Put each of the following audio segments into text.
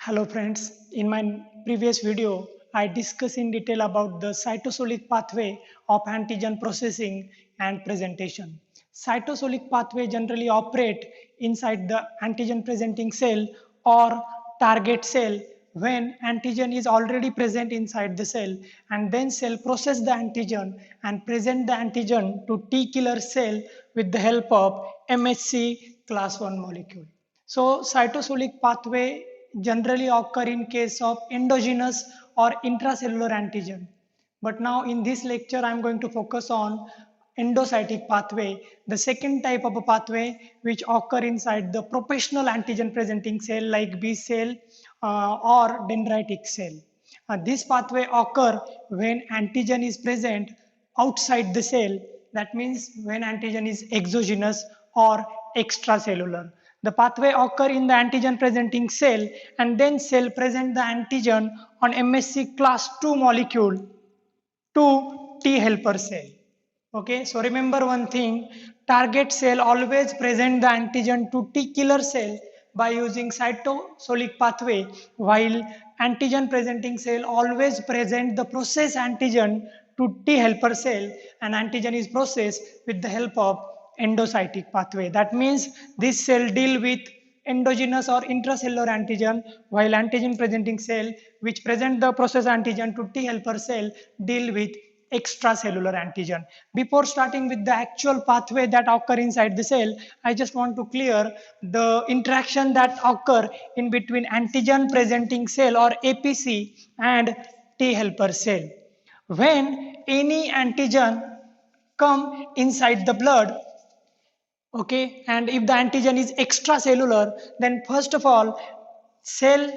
Hello friends, in my previous video, I discussed in detail about the cytosolic pathway of antigen processing and presentation. Cytosolic pathway generally operate inside the antigen presenting cell or target cell when antigen is already present inside the cell, and then cell process the antigen and present the antigen to T killer cell with the help of MHC class 1 molecule. So cytosolic pathway generally occur in case of endogenous or intracellular antigen. But now in this lecture I am going to focus on endocytic pathway, the second type of a pathway which occur inside the professional antigen presenting cell like B cell or dendritic cell. This pathway occur when antigen is present outside the cell. That means when antigen is exogenous or extracellular. The pathway occur in the antigen presenting cell, and then cell present the antigen on MSC class 2 molecule to T helper cell. Okay, so remember one thing, target cell always present the antigen to T killer cell by using cytosolic pathway, while antigen presenting cell always present the process antigen to T helper cell, and antigen is processed with the help of endocytic pathway. That means this cell deal with endogenous or intracellular antigen, while antigen presenting cell which present the process antigen to T helper cell deal with extracellular antigen. Before starting with the actual pathway that occur inside the cell, I just want to clear the interaction that occur in between antigen presenting cell or APC and T helper cell. When any antigen come inside the blood, okay, and if the antigen is extracellular, then first of all cell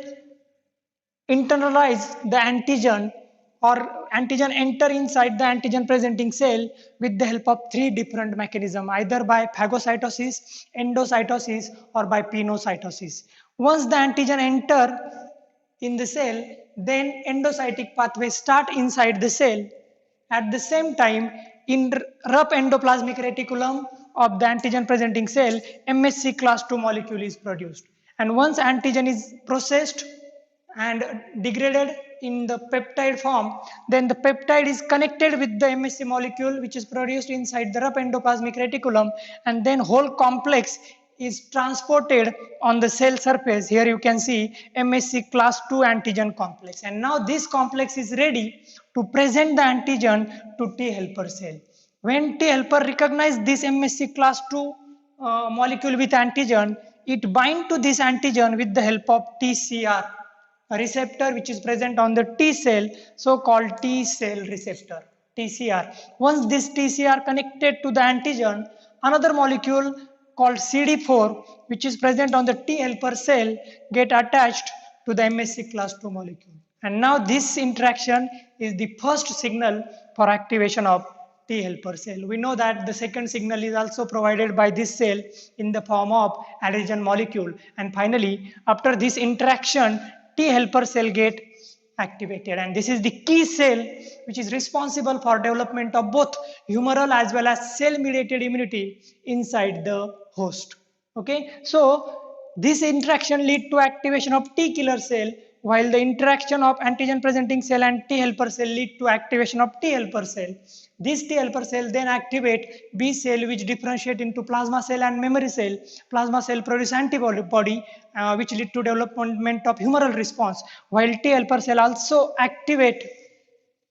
internalize the antigen or antigen enter inside the antigen presenting cell with the help of three different mechanisms, either by phagocytosis, endocytosis or by pinocytosis. Once the antigen enter in the cell, then endocytic pathway start inside the cell. At the same time, in rough endoplasmic reticulum of the antigen presenting cell, MSC class 2 molecule is produced. And once antigen is processed and degraded in the peptide form, then the peptide is connected with the MSC molecule which is produced inside the rough endoplasmic reticulum, and then whole complex is transported on the cell surface. Here you can see MSC class 2 antigen complex, and now this complex is ready to present the antigen to T helper cell. When T helper recognize this MSC class 2 molecule with antigen, it bind to this antigen with the help of TCR, a receptor which is present on the T cell, so called T cell receptor, TCR. Once this TCR connected to the antigen, another molecule called CD4 which is present on the T helper cell get attached to the MSC class 2 molecule. And now this interaction is the first signal for activation of T helper cell. We know that the second signal is also provided by this cell in the form of adhesion molecule. And finally, after this interaction, T helper cell get activated, and this is the key cell which is responsible for development of both humoral as well as cell mediated immunity inside the host. Okay, so this interaction lead to activation of T killer cell, while the interaction of antigen presenting cell and T helper cell lead to activation of T helper cell. This T helper cell then activate B cell which differentiate into plasma cell and memory cell. Plasma cell produce antibody which lead to development of humoral response, while T helper cell also activate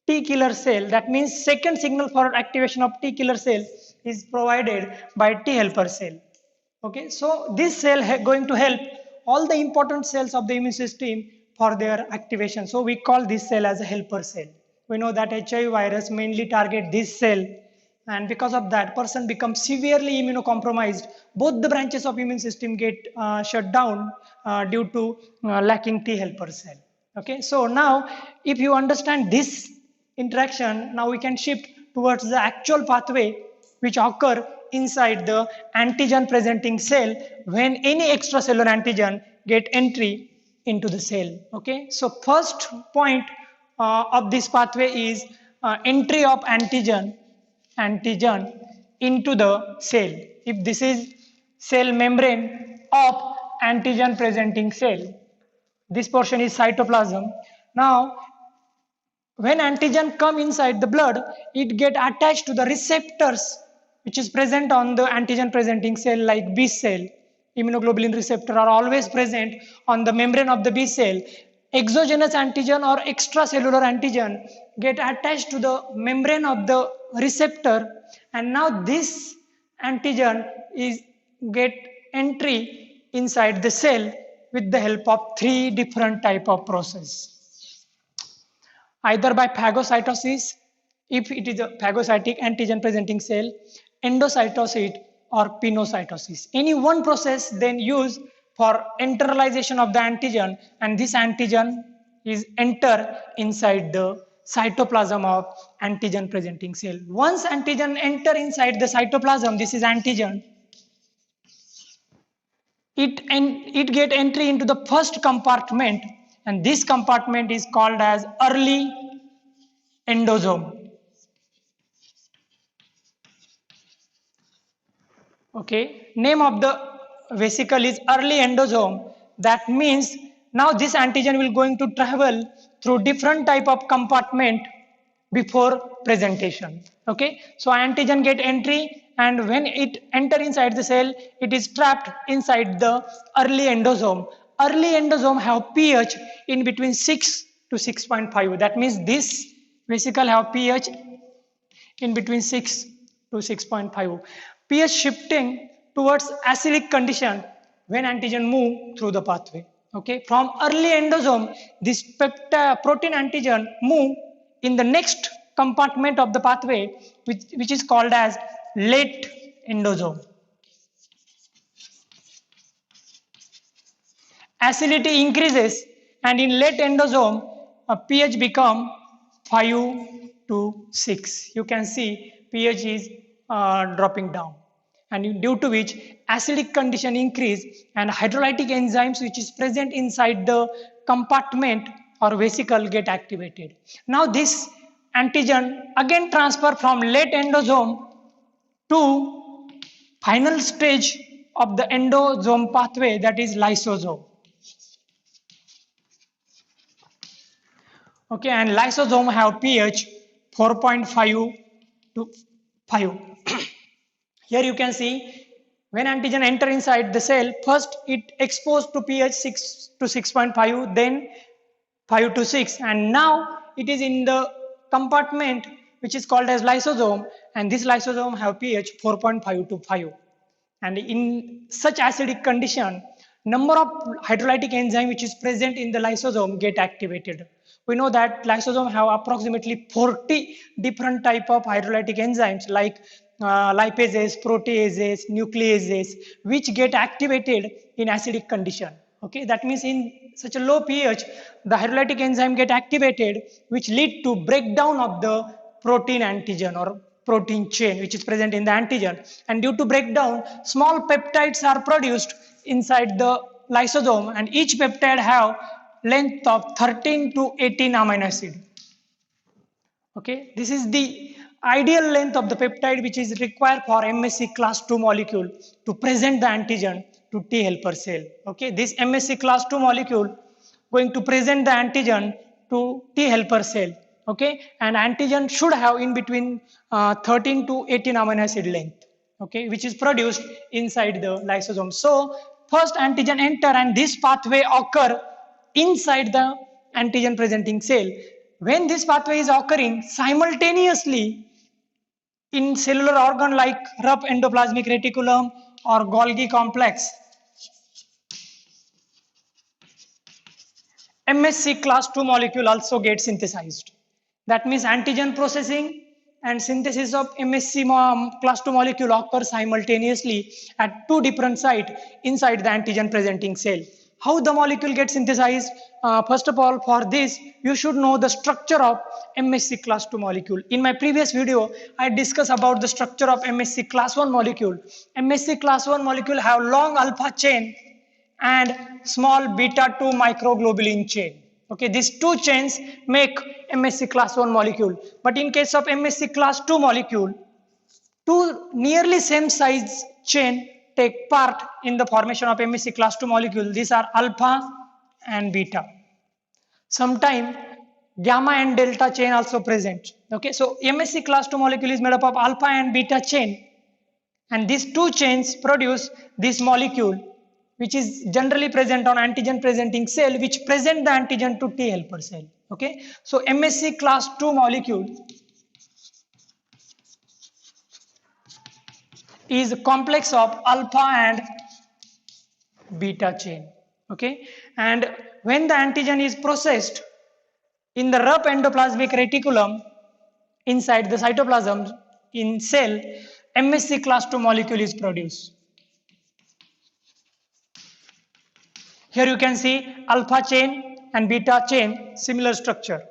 T killer cell. That means second signal for activation of T killer cell is provided by T helper cell. Okay, so this cell going to help all the important cells of the immune system for their activation. So we call this cell as a helper cell. We know that HIV virus mainly target this cell, and because of that person becomes severely immunocompromised. Both the branches of immune system get shut down due to lacking T helper cell. Okay, so now if you understand this interaction, now we can shift towards the actual pathway which occur inside the antigen presenting cell when any extracellular antigen get entry into the cell. Okay, so first point of this pathway is entry of antigen into the cell. If this is cell membrane of antigen presenting cell, This portion is cytoplasm. Now, when antigen come inside the blood, it get attached to the receptors which is present on the antigen presenting cell like B cell. Immunoglobulin receptor are always present on the membrane of the B cell. Exogenous antigen or extracellular antigen get attached to the membrane of the receptor, and now this antigen is get entry inside the cell with the help of three different type of process. Either by phagocytosis, if it is a phagocytic antigen presenting cell, endocytosis or pinocytosis. Any one process then used for internalization of the antigen, and this antigen is enter inside the cytoplasm of antigen presenting cell. Once antigen enter inside the cytoplasm, this is antigen, it get entry into the first compartment, and this compartment is called as early endosome. Okay, name of the vesicle is early endosome. That means now this antigen will going to travel through different type of compartment before presentation. Okay, so antigen get entry, and when it enter inside the cell, it is trapped inside the early endosome. Early endosome have pH in between 6 to 6.5. That means this vesicle have pH in between 6 to 6.5. pH shifting towards acidic condition when antigen move through the pathway. Okay, from early endosome, this protein antigen move in the next compartment of the pathway, which is called as late endosome. Acidity increases, and in late endosome, pH become 5 to 6. You can see pH is dropping down, and due to which acidic condition increase, and hydrolytic enzymes which is present inside the compartment or vesicle get activated. Now this antigen again transfer from late endosome to final stage of the endosome pathway, that is lysosome. Okay, and lysosome have pH 4.5 to 5. Here you can see when antigen enter inside the cell, first it exposed to pH 6 to 6.5, then 5 to 6, and now it is in the compartment which is called as lysosome, and this lysosome have pH 4.5 to 5. And in such acidic condition, number of hydrolytic enzyme which is present in the lysosome get activated. We know that lysosome have approximately 40 different type of hydrolytic enzymes like lipases, proteases, nucleases, which get activated in acidic condition. Okay, that means in such a low pH, the hydrolytic enzyme get activated, which lead to breakdown of the protein antigen or protein chain which is present in the antigen, and due to breakdown, small peptides are produced inside the lysosome, and each peptide have length of 13 to 18 amino acid. Okay, this is the ideal length of the peptide which is required for MSC class 2 molecule to present the antigen to T helper cell. Okay, this MSC class 2 molecule going to present the antigen to T helper cell. Okay, and antigen should have in between 13 to 18 amino acid length. Okay, which is produced inside the lysosome. So first antigen enter, and this pathway occur inside the antigen presenting cell. When this pathway is occurring simultaneously in cellular organ like rough endoplasmic reticulum or Golgi complex, MSC class 2 molecule also gets synthesized. That means antigen processing and synthesis of MSC class 2 molecule occur simultaneously at two different sites inside the antigen presenting cell. How the molecule gets synthesized? First of all, for this, you should know the structure of MSC class 2 molecule. In my previous video, I discussed about the structure of MSC class 1 molecule. MSC class 1 molecule have long alpha chain and small beta 2 microglobulin chain. Okay, these two chains make MSC class 1 molecule. But in case of MSC class 2 molecule, two nearly same size chain take part in the formation of MSC class 2 molecule. These are alpha and beta. Sometime gamma and delta chain also present. Okay, so MSC class 2 molecule is made up of alpha and beta chain, and these two chains produce this molecule which is generally present on antigen presenting cell, which present the antigen to T helper cell. Okay, so MSC class 2 molecule is a complex of alpha and beta chain. Okay, and when the antigen is processed in the rough endoplasmic reticulum inside the cytoplasm in cell, MSC class 2 molecule is produced. Here you can see alpha chain and beta chain, similar structure.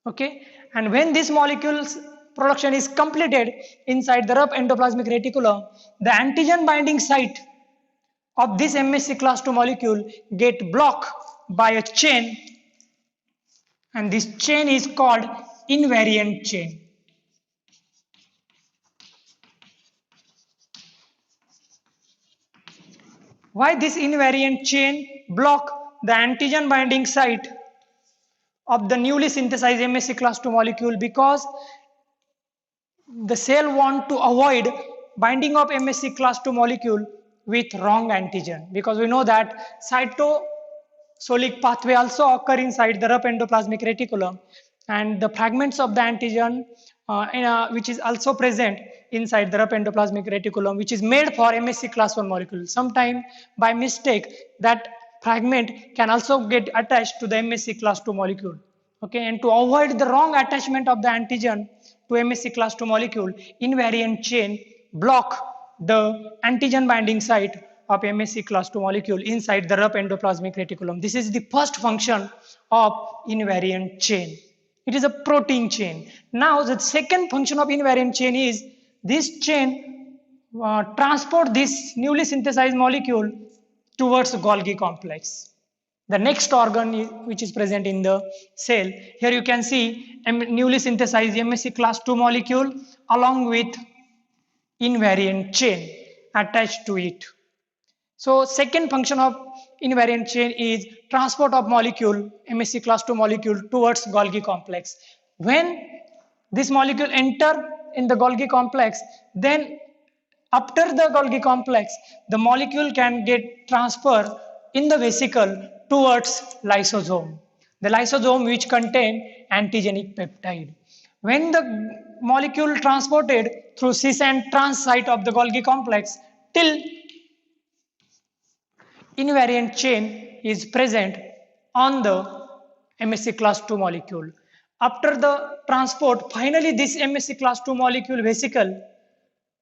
Okay, and when this molecule's production is completed inside the rough endoplasmic reticulum, the antigen binding site of this MSC class 2 molecule get blocked by a chain, and this chain is called invariant chain. Why this invariant chain block the antigen binding site of the newly synthesized MSC class 2 molecule? Because the cell want to avoid binding of MSC class 2 molecule with wrong antigen, because we know that cytosolic pathway also occur inside the rough endoplasmic reticulum, and the fragments of the antigen which is also present inside the rough endoplasmic reticulum, which is made for MSC class 1 molecule. Sometime by mistake that fragment can also get attached to the MSC class 2 molecule. Okay, and to avoid the wrong attachment of the antigen to MSC class 2 molecule, invariant chain block the antigen binding site of MSC class 2 molecule inside the rough endoplasmic reticulum. This is the first function of invariant chain. It is a protein chain. Now the second function of invariant chain is this chain transport this newly synthesized molecule towards Golgi complex, the next organ which is present in the cell. Here you can see newly synthesized MSC class 2 molecule along with invariant chain attached to it. So second function of invariant chain is transport of molecule, MSC class 2 molecule towards Golgi complex. When this molecule enter in the Golgi complex, then after the Golgi complex, the molecule can get transferred in the vesicle towards lysosome. The lysosome which contain antigenic peptide. When the molecule transported through cis and trans site of the Golgi complex till invariant chain is present on the MSC class 2 molecule. After the transport, finally this MSC class 2 molecule vesicle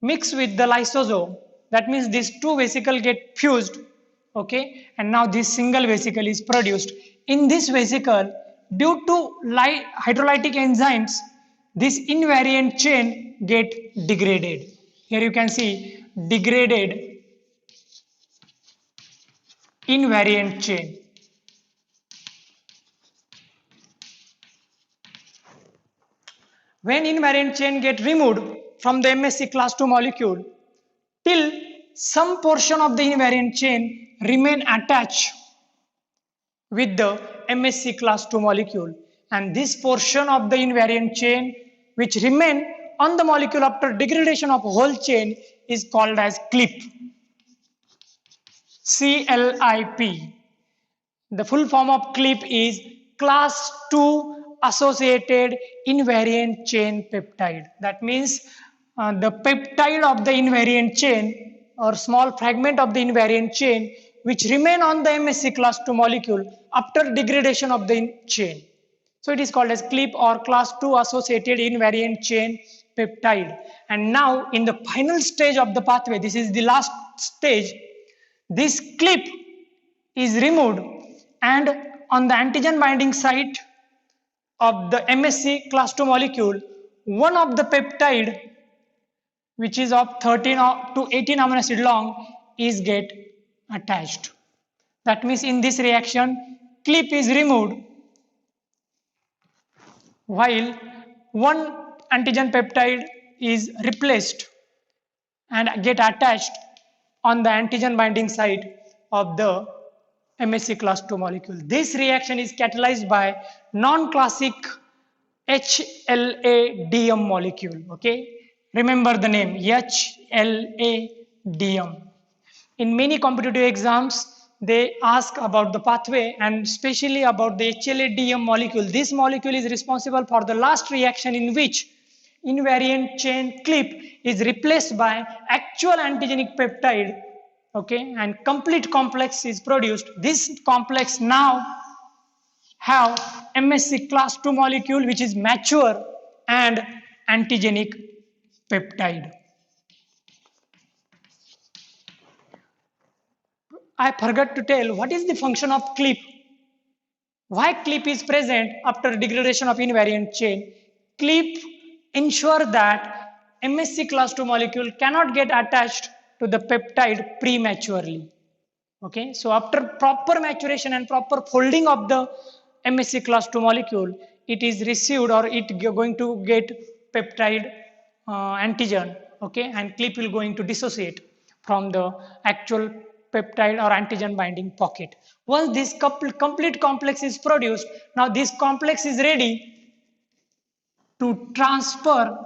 mix with the lysosome. That means these two vesicles get fused. Okay, and now this single vesicle is produced. In this vesicle, due to hydrolytic enzymes, this invariant chain get degraded. Here you can see degraded invariant chain. When invariant chain get removed from the MSC class 2 molecule, till some portion of the invariant chain remain attached with the MSC class 2 molecule, and this portion of the invariant chain which remain on the molecule after degradation of whole chain is called as CLIP. CLIP. The full form of CLIP is class 2 associated invariant chain peptide. That means the peptide of the invariant chain or small fragment of the invariant chain which remain on the MSC class 2 molecule after degradation of the chain. So it is called as CLIP or class 2 associated invariant chain peptide. And now in the final stage of the pathway, this is the last stage, this CLIP is removed, and on the antigen binding site of the MSC class 2 molecule, one of the peptide which is of 13 to 18 amino acid long is get attached. That means in this reaction, CLIP is removed while one antigen peptide is replaced and get attached on the antigen binding site of the MSC class 2 molecule. This reaction is catalyzed by non-classic HLA-DM molecule. Okay, remember the name HLA-DM. In many competitive exams, they ask about the pathway and especially about the HLA-DM molecule. This molecule is responsible for the last reaction in which invariant chain clip is replaced by actual antigenic peptide, okay, and complete complex is produced. This complex now have MSC class 2 molecule which is mature and antigenic peptide. I forgot to tell what is the function of clip. Why clip is present after degradation of invariant chain? Clip ensure that MSC class 2 molecule cannot get attached to the peptide prematurely. Okay, so after proper maturation and proper folding of the MSC class 2 molecule, it is received or it going to get peptide antigen, okay, and clip will going to dissociate from the actual peptide or antigen binding pocket. Once this complete complex is produced, now this complex is ready to transfer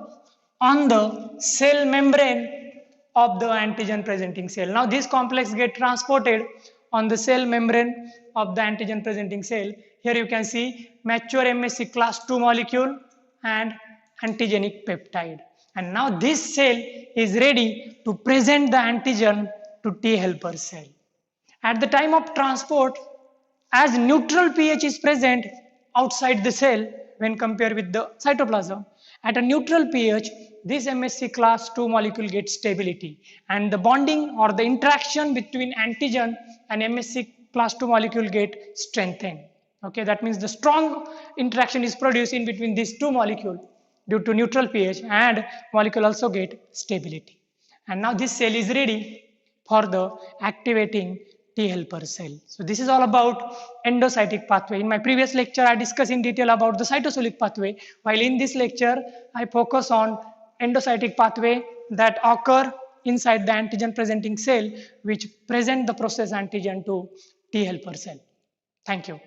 on the cell membrane of the antigen presenting cell. Now this complex get transported on the cell membrane of the antigen presenting cell. Here you can see mature MSC class 2 molecule and antigenic peptide. And now this cell is ready to present the antigen to T helper cell. At the time of transport, as neutral pH is present outside the cell when compared with the cytoplasm, at a neutral pH, this MSC class 2 molecule gets stability and the bonding or the interaction between antigen and MSC class 2 molecule get strengthened. Okay, that means the strong interaction is produced in between these two molecules due to neutral pH and molecule also get stability. And now this cell is ready for the activating T helper cell. So this is all about endocytic pathway. In my previous lecture, I discussed in detail about the cytosolic pathway, while in this lecture, I focus on endocytic pathway that occur inside the antigen presenting cell, which present the process antigen to T helper cell. Thank you.